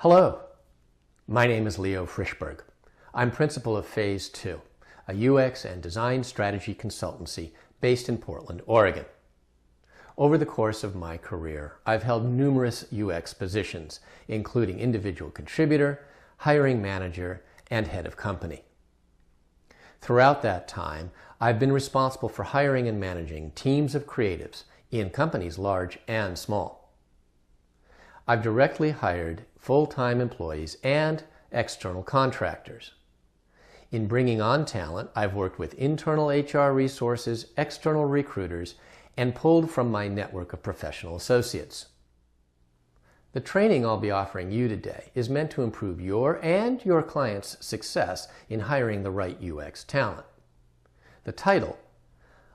Hello, my name is Leo Frishberg. I'm principal of Phase 2, a UX and design strategy consultancy based in Portland, Oregon. Over the course of my career, I've held numerous UX positions, including individual contributor, hiring manager, and head of company. Throughout that time, I've been responsible for hiring and managing teams of creatives in companies large and small. I've directly hired full-time employees and external contractors. In bringing on talent, I've worked with internal HR resources, external recruiters, and pulled from my network of professional associates. The training I'll be offering you today is meant to improve your and your clients' success in hiring the right UX talent. The title,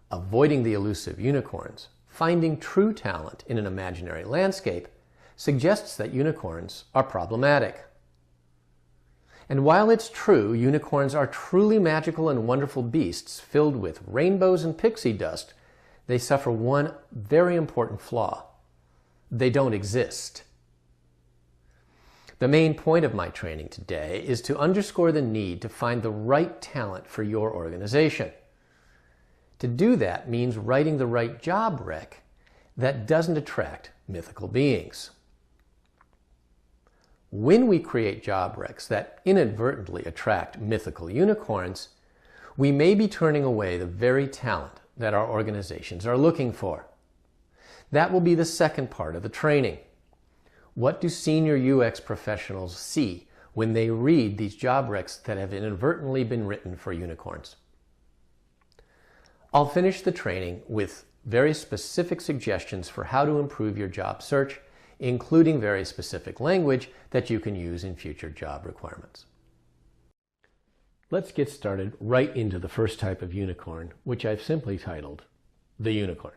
Avoiding the Elusive Unicorns, Finding True Talent in an Imaginary Landscape, suggests that unicorns are problematic. And while it's true, unicorns are truly magical and wonderful beasts filled with rainbows and pixie dust, they suffer one very important flaw. They don't exist. The main point of my training today is to underscore the need to find the right talent for your organization. To do that means writing the right job rec that doesn't attract mythical beings. When we create job recs that inadvertently attract mythical unicorns, we may be turning away the very talent that our organizations are looking for. That will be the second part of the training. What do senior UX professionals see when they read these job recs that have inadvertently been written for unicorns? I'll finish the training with very specific suggestions for how to improve your job search, including very specific language that you can use in future job requirements. Let's get started right into the first type of unicorn, which I've simply titled the unicorn.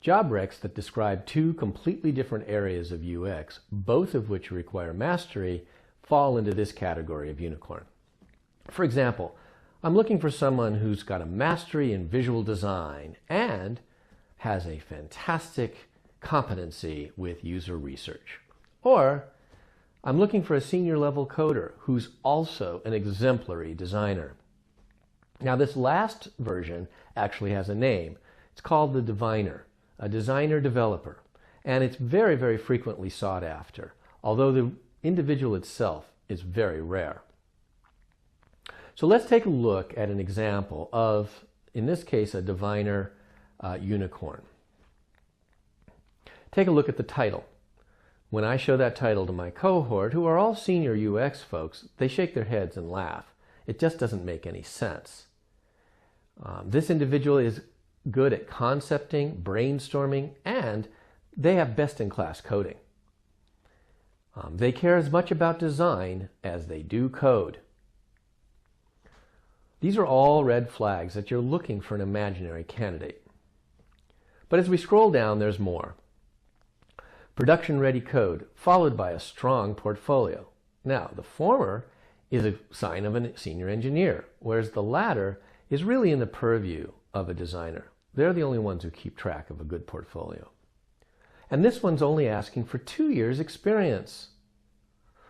Job recs that describe two completely different areas of UX, both of which require mastery, fall into this category of unicorn. For example, I'm looking for someone who's got a mastery in visual design and has a fantastic competency with user research. Or I'm looking for a senior level coder who's also an exemplary designer. Now this last version actually has a name. It's called the diviner, a designer developer, and it's very, very frequently sought after, although the individual itself is very rare. So let's take a look at an example of, in this case, a diviner unicorn. Take a look at the title. When I show that title to my cohort, who are all senior UX folks, they shake their heads and laugh. It just doesn't make any sense. This individual is good at concepting, brainstorming, and they have best-in-class coding. They care as much about design as they do code. These are all red flags that you're looking for an imaginary candidate. But as we scroll down, there's more. Production-ready code, followed by a strong portfolio. Now, the former is a sign of a senior engineer, whereas the latter is really in the purview of a designer. They're the only ones who keep track of a good portfolio. And this one's only asking for 2 years experience.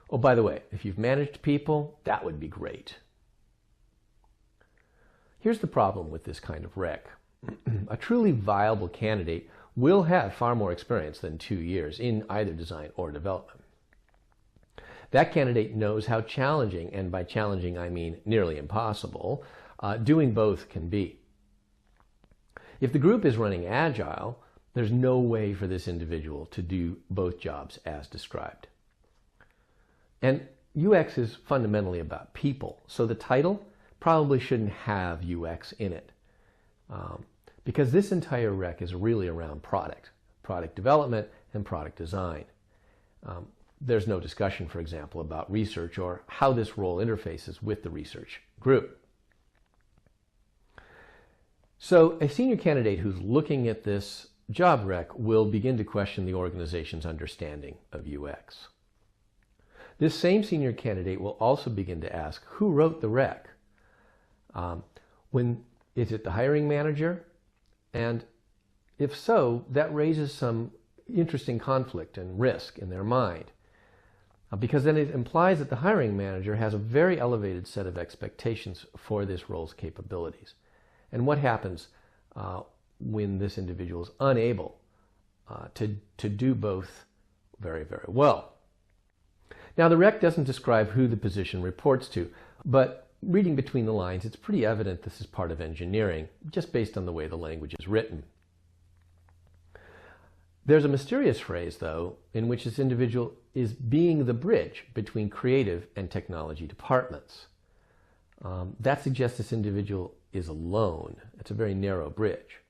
Oh, by the way, if you've managed people, that would be great. Here's the problem with this kind of rec. A truly viable candidate will have far more experience than 2 years in either design or development. That candidate knows how challenging, and by challenging I mean nearly impossible, doing both can be. If the group is running agile, there's no way for this individual to do both jobs as described. And UX is fundamentally about people, so the title probably shouldn't have UX in it. Because this entire rec is really around product development and product design. There's no discussion, for example, about research or how this role interfaces with the research group. So a senior candidate who's looking at this job rec will begin to question the organization's understanding of UX. This same senior candidate will also begin to ask, who wrote the rec? Is it the hiring manager? And if so, that raises some interesting conflict and risk in their mind. because then it implies that the hiring manager has a very elevated set of expectations for this role's capabilities. And what happens when this individual is unable to do both very, very well? Now, the rec doesn't describe who the position reports to, but reading between the lines, it's pretty evident this is part of engineering, just based on the way the language is written. There's a mysterious phrase, though, in which this individual is being the bridge between creative and technology departments. That suggests this individual is alone. It's a very narrow bridge.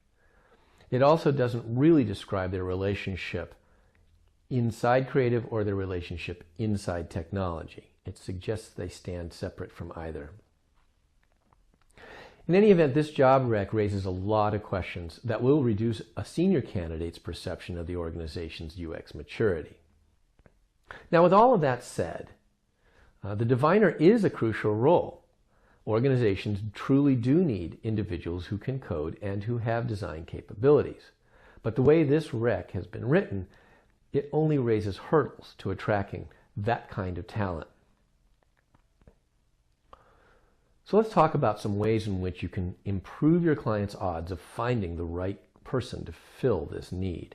It also doesn't really describe their relationship inside creative or their relationship inside technology. It suggests they stand separate from either. In any event, this job rec raises a lot of questions that will reduce a senior candidate's perception of the organization's UX maturity. Now, with all of that said, the diviner is a crucial role. Organizations truly do need individuals who can code and who have design capabilities. But the way this rec has been written, it only raises hurdles to attracting that kind of talent. So let's talk about some ways in which you can improve your client's odds of finding the right person to fill this need.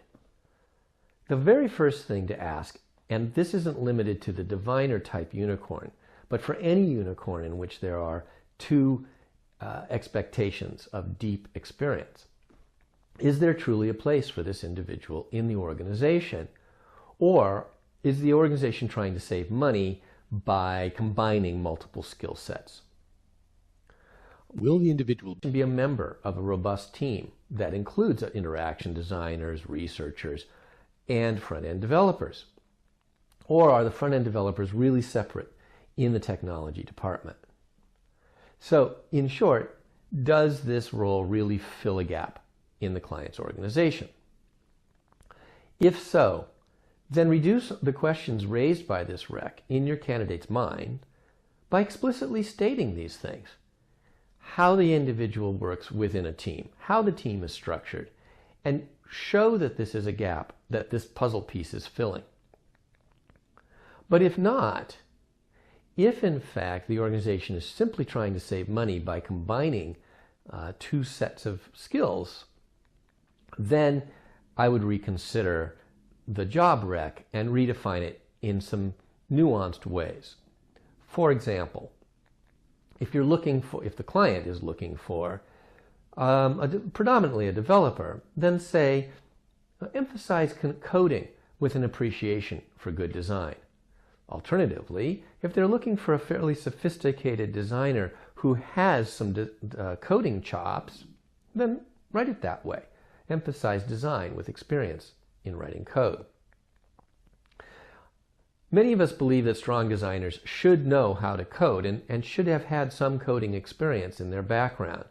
The very first thing to ask, and this isn't limited to the diviner type unicorn, but for any unicorn in which there are two expectations of deep experience, is there truly a place for this individual in the organization? Or is the organization trying to save money by combining multiple skill sets? Will the individual be a member of a robust team that includes interaction designers, researchers, and front-end developers? Or are the front-end developers really separate in the technology department? So, in short, does this role really fill a gap in the client's organization? If so, then reduce the questions raised by this rec in your candidate's mind by explicitly stating these things. How the individual works within a team, how the team is structured, and show that this is a gap that this puzzle piece is filling. But if not, if in fact the organization is simply trying to save money by combining two sets of skills, then I would reconsider the job rec and redefine it in some nuanced ways. For example, if the client is looking for predominantly a developer, then say, emphasize coding with an appreciation for good design. Alternatively, if they're looking for a fairly sophisticated designer who has some coding chops, then write it that way. Emphasize design with experience in writing code. Many of us believe that strong designers should know how to code and should have had some coding experience in their background.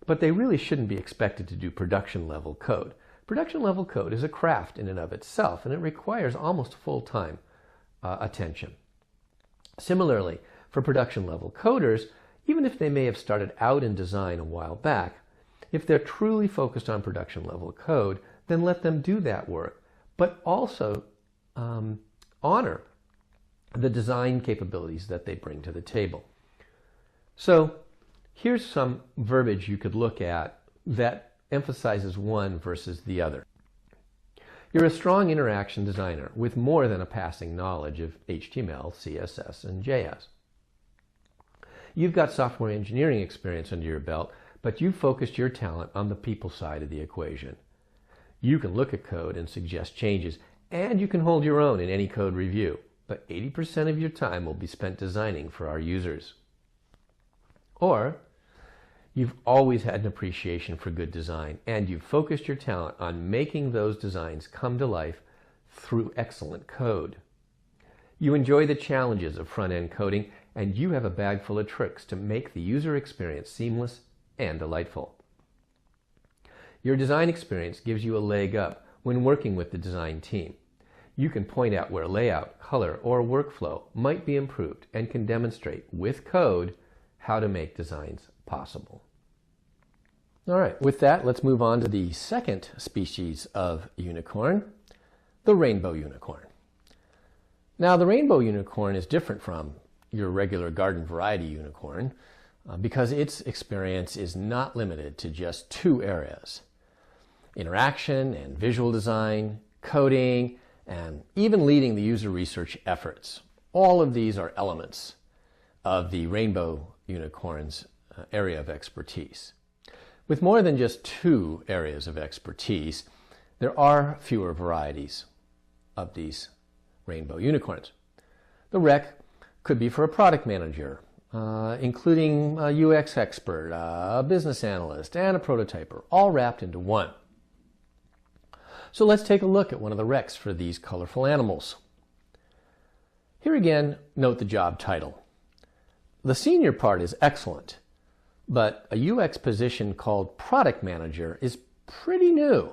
But they really shouldn't be expected to do production-level code. Production-level code is a craft in and of itself, and it requires almost full-time attention. Similarly, for production-level coders, even if they may have started out in design a while back, if they're truly focused on production-level code, then let them do that work, but also honor the design capabilities that they bring to the table. So here's some verbiage you could look at that emphasizes one versus the other. You're a strong interaction designer with more than a passing knowledge of HTML, CSS, and JS. You've got software engineering experience under your belt, but you've focused your talent on the people side of the equation. You can look at code and suggest changes, and you can hold your own in any code review, but 80% of your time will be spent designing for our users. Or, you've always had an appreciation for good design, and you've focused your talent on making those designs come to life through excellent code. You enjoy the challenges of front-end coding, and you have a bag full of tricks to make the user experience seamless and delightful. Your design experience gives you a leg up when working with the design team. You can point out where layout, color, or workflow might be improved and can demonstrate with code how to make designs possible. All right, with that, let's move on to the second species of unicorn, the rainbow unicorn. Now, the rainbow unicorn is different from your regular garden variety unicorn because its experience is not limited to just two areas: interaction and visual design, coding, and even leading the user research efforts. All of these are elements of the rainbow unicorn's area of expertise. With more than just two areas of expertise, there are fewer varieties of these rainbow unicorns. The rec could be for a product manager, including a UX expert, a business analyst, and a prototyper, all wrapped into one. So let's take a look at one of the recs for these colorful animals. Here again, note the job title. The senior part is excellent, but a UX position called product manager is pretty new.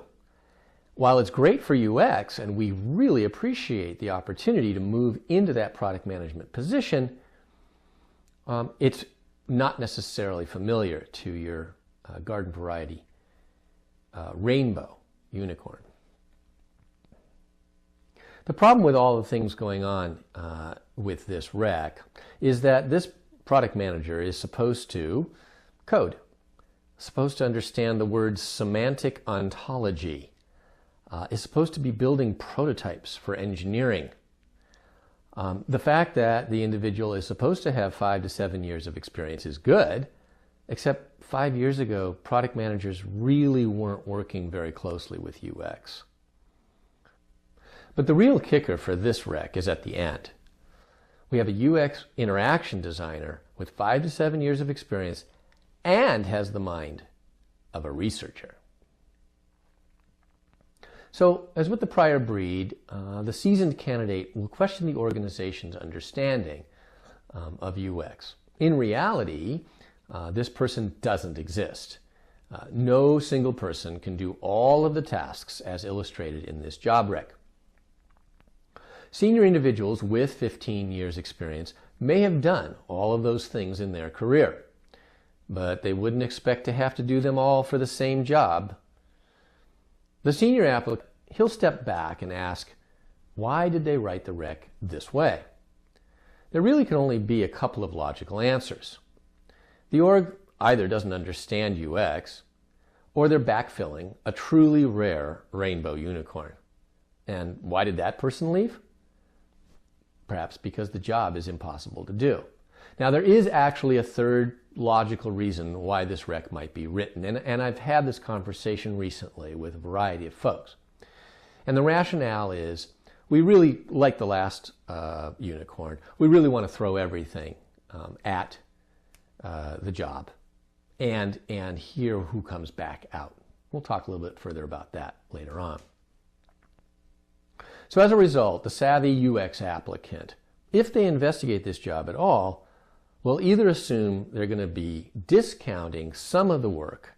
While it's great for UX, and we really appreciate the opportunity to move into that product management position, it's not necessarily familiar to your garden variety rainbow unicorn. The problem with all the things going on with this rec is that this product manager is supposed to code, supposed to understand the word's semantic ontology, is supposed to be building prototypes for engineering. The fact that the individual is supposed to have 5 to 7 years of experience is good, except 5 years ago, product managers really weren't working very closely with UX. But the real kicker for this rec is at the end. We have a UX interaction designer with 5 to 7 years of experience and has the mind of a researcher. So, as with the prior breed, the seasoned candidate will question the organization's understanding of UX. In reality, this person doesn't exist. No single person can do all of the tasks as illustrated in this job rec. Senior individuals with 15 years experience may have done all of those things in their career, but they wouldn't expect to have to do them all for the same job. The senior applicant, he'll step back and ask, why did they write the rec this way? There really can only be a couple of logical answers. The org either doesn't understand UX, or they're backfilling a truly rare rainbow unicorn. And why did that person leave? Perhaps because the job is impossible to do. Now, there is actually a third logical reason why this rec might be written, and I've had this conversation recently with a variety of folks. And the rationale is, we really, like the last unicorn, we really want to throw everything at the job and hear who comes back out. We'll talk a little bit further about that later on. So as a result, the savvy UX applicant, if they investigate this job at all, will either assume they're going to be discounting some of the work,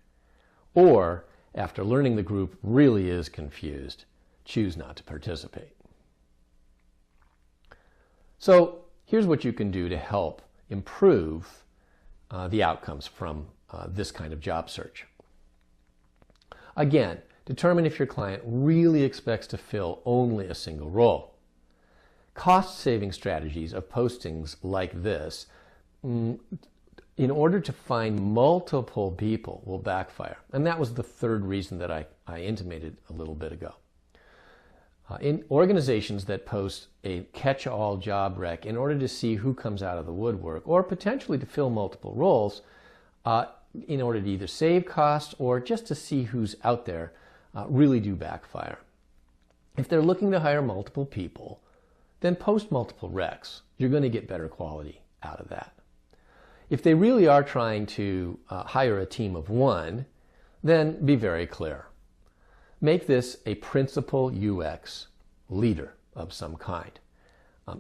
or, after learning the group really is confused, choose not to participate. So here's what you can do to help improve the outcomes from this kind of job search. Again, determine if your client really expects to fill only a single role. Cost-saving strategies of postings like this, in order to find multiple people, will backfire. And that was the third reason that I intimated a little bit ago. In organizations that post a catch-all job rec in order to see who comes out of the woodwork, or potentially to fill multiple roles, in order to either save costs or just to see who's out there, really do backfire. If they're looking to hire multiple people, then post multiple recs. You're going to get better quality out of that. If they really are trying to hire a team of one, then be very clear. Make this a principal UX leader of some kind.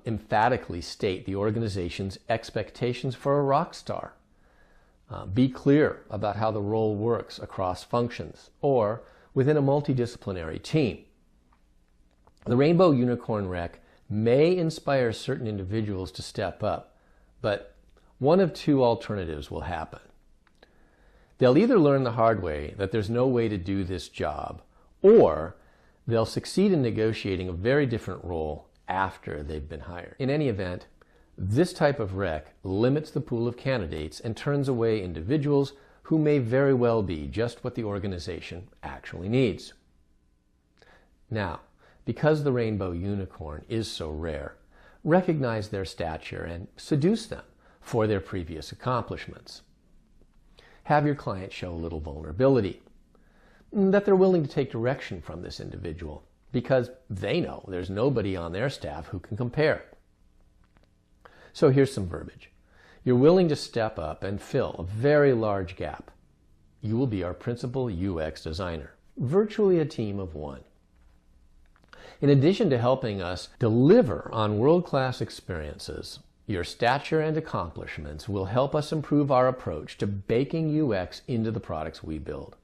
Emphatically state the organization's expectations for a rock star. Be clear about how the role works across functions or within a multidisciplinary team. The Rainbow Unicorn Rec may inspire certain individuals to step up, but one of two alternatives will happen. They'll either learn the hard way that there's no way to do this job, or they'll succeed in negotiating a very different role after they've been hired. In any event, this type of rec limits the pool of candidates and turns away individuals who may very well be just what the organization actually needs. Now, because the rainbow unicorn is so rare, recognize their stature and seduce them for their previous accomplishments. Have your client show a little vulnerability, that they're willing to take direction from this individual because they know there's nobody on their staff who can compare. So here's some verbiage. You're willing to step up and fill a very large gap. You will be our principal UX designer, virtually a team of one. In addition to helping us deliver on world-class experiences, your stature and accomplishments will help us improve our approach to baking UX into the products we build.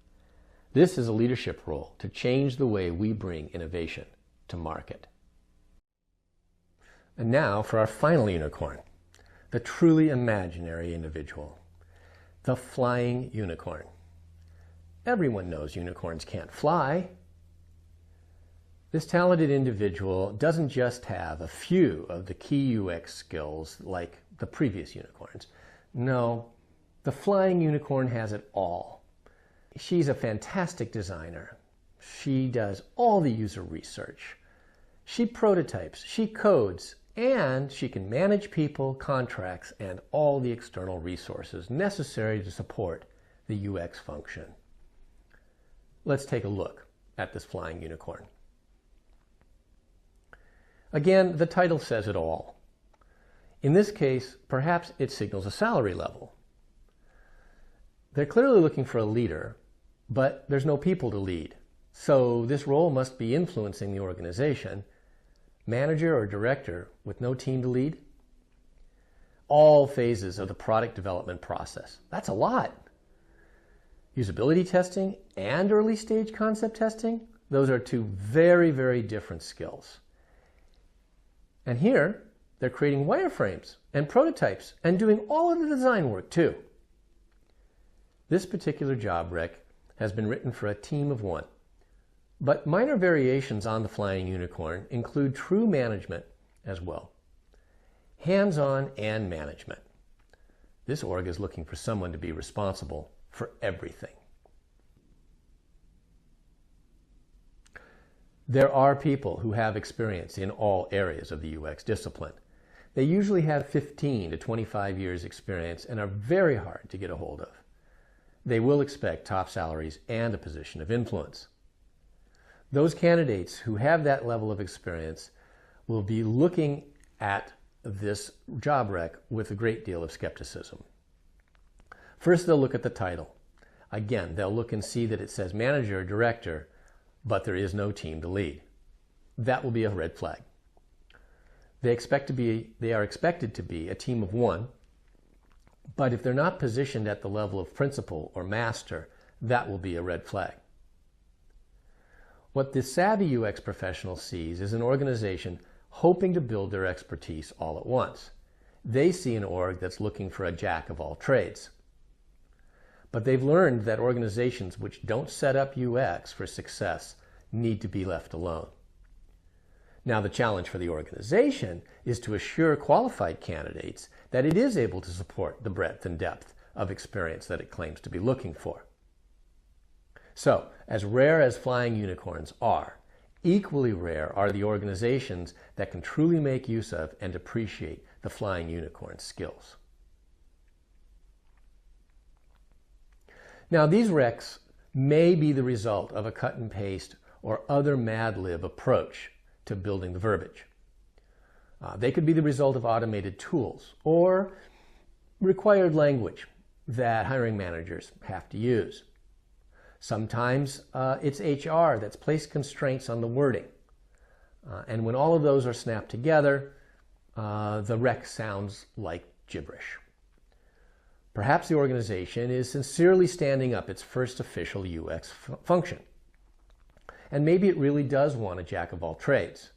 This is a leadership role to change the way we bring innovation to market. And now for our final unicorn, the truly imaginary individual, the flying unicorn. Everyone knows unicorns can't fly. This talented individual doesn't just have a few of the key UX skills like the previous unicorns. No, the flying unicorn has it all. She's a fantastic designer. She does all the user research. She prototypes, she codes, and she can manage people, contracts, and all the external resources necessary to support the UX function. Let's take a look at this flying unicorn. Again, the title says it all. In this case, perhaps it signals a salary level. They're clearly looking for a leader, but there's no people to lead. So this role must be influencing the organization. Manager or director with no team to lead? All phases of the product development process. That's a lot. Usability testing and early stage concept testing, those are two very, very different skills. And here, they're creating wireframes and prototypes and doing all of the design work too. This particular job rec has been written for a team of one. But minor variations on the flying unicorn include true management as well. Hands-on and management. This org is looking for someone to be responsible for everything. There are people who have experience in all areas of the UX discipline. They usually have 15 to 25 years experience and are very hard to get a hold of. They will expect top salaries and a position of influence. Those candidates who have that level of experience will be looking at this job rec with a great deal of skepticism. First, they'll look at the title. Again, they'll look and see that it says manager or director, but there is no team to lead. That will be a red flag. They are expected to be a team of one, but if they're not positioned at the level of principal or master, that will be a red flag. What the savvy UX professional sees is an organization hoping to build their expertise all at once. They see an org that's looking for a jack of all trades. But they've learned that organizations which don't set up UX for success need to be left alone. Now, the challenge for the organization is to assure qualified candidates that it is able to support the breadth and depth of experience that it claims to be looking for. So, as rare as flying unicorns are, equally rare are the organizations that can truly make use of and appreciate the flying unicorn skills. Now, these recs may be the result of a cut and paste or other Mad Lib approach to building the verbiage. They could be the result of automated tools or required language that hiring managers have to use. Sometimes it's HR that's placed constraints on the wording. And when all of those are snapped together, the rec sounds like gibberish. Perhaps the organization is sincerely standing up its first official UX function. And maybe it really does want a jack of all trades.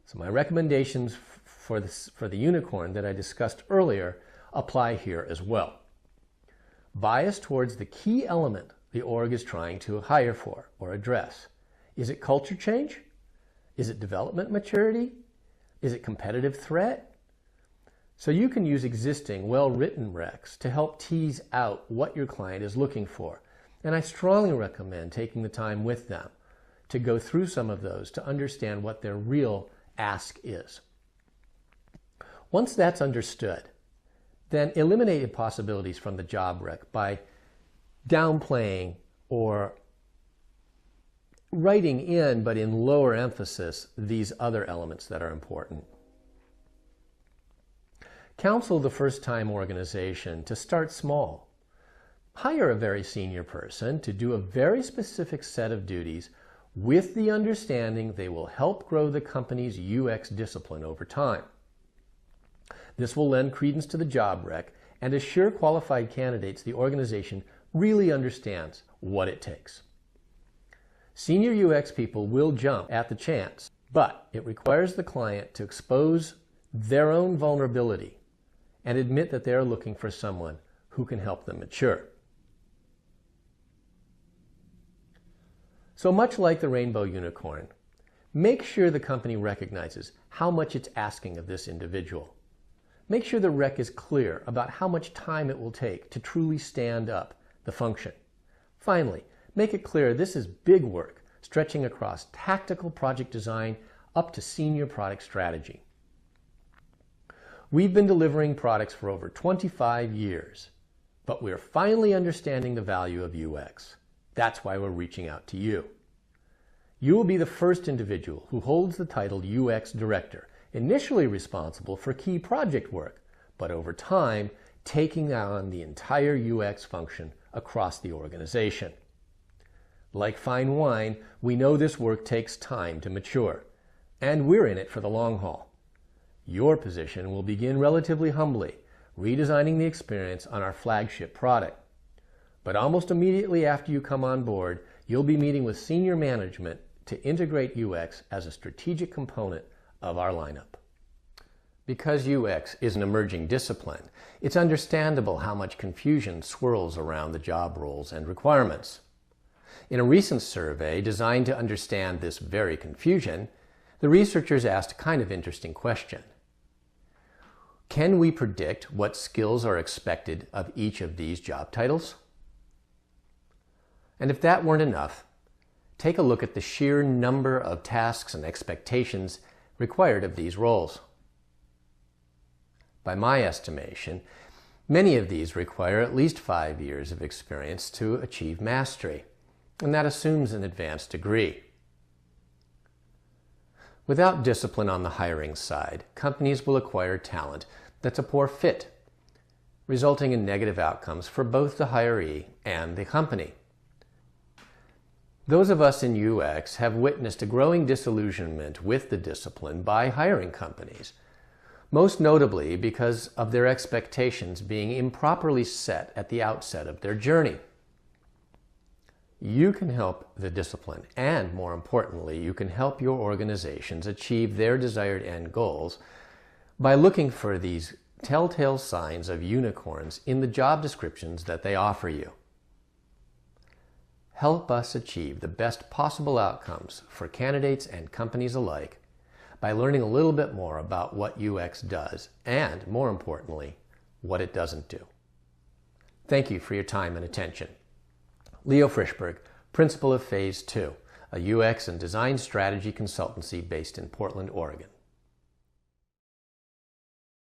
So my recommendations for the unicorn that I discussed earlier apply here as well. Bias towards the key element the org is trying to hire for or address. Is it culture change? Is it development maturity? Is it competitive threat? So you can use existing, well-written recs to help tease out what your client is looking for. And I strongly recommend taking the time with them to go through some of those to understand what their real ask is. Once that's understood, then eliminate impossibilities from the job rec by downplaying or writing in, but in lower emphasis, these other elements that are important. Counsel the first-time organization to start small. Hire a very senior person to do a very specific set of duties with the understanding they will help grow the company's UX discipline over time. This will lend credence to the job rec and assure qualified candidates the organization really understands what it takes. Senior UX people will jump at the chance, but it requires the client to expose their own vulnerability and admit that they are looking for someone who can help them mature. So much like the rainbow unicorn, make sure the company recognizes how much it's asking of this individual. Make sure the rec is clear about how much time it will take to truly stand up the function. Finally, make it clear this is big work, stretching across tactical project design up to senior product strategy. We've been delivering products for over 25 years, but we're finally understanding the value of UX. That's why we're reaching out to you. You will be the first individual who holds the title UX Director, initially responsible for key project work, but over time, taking on the entire UX function across the organization. Like fine wine, we know this work takes time to mature, and we're in it for the long haul. Your position will begin relatively humbly, redesigning the experience on our flagship product. But almost immediately after you come on board, you'll be meeting with senior management to integrate UX as a strategic component of our lineup. Because UX is an emerging discipline, it's understandable how much confusion swirls around the job roles and requirements. In a recent survey designed to understand this very confusion, the researchers asked a kind of interesting question. Can we predict what skills are expected of each of these job titles? And if that weren't enough, take a look at the sheer number of tasks and expectations required of these roles. By my estimation, many of these require at least 5 years of experience to achieve mastery, and that assumes an advanced degree. Without discipline on the hiring side, companies will acquire talent that's a poor fit, resulting in negative outcomes for both the hiree and the company. Those of us in UX have witnessed a growing disillusionment with the discipline by hiring companies, most notably because of their expectations being improperly set at the outset of their journey. You can help the discipline, and more importantly, you can help your organizations achieve their desired end goals by looking for these telltale signs of unicorns in the job descriptions that they offer you. Help us achieve the best possible outcomes for candidates and companies alike by learning a little bit more about what UX does and, more importantly, what it doesn't do. Thank you for your time and attention. Leo Frishberg, Principal of Phase 2, a UX and Design Strategy Consultancy based in Portland, Oregon.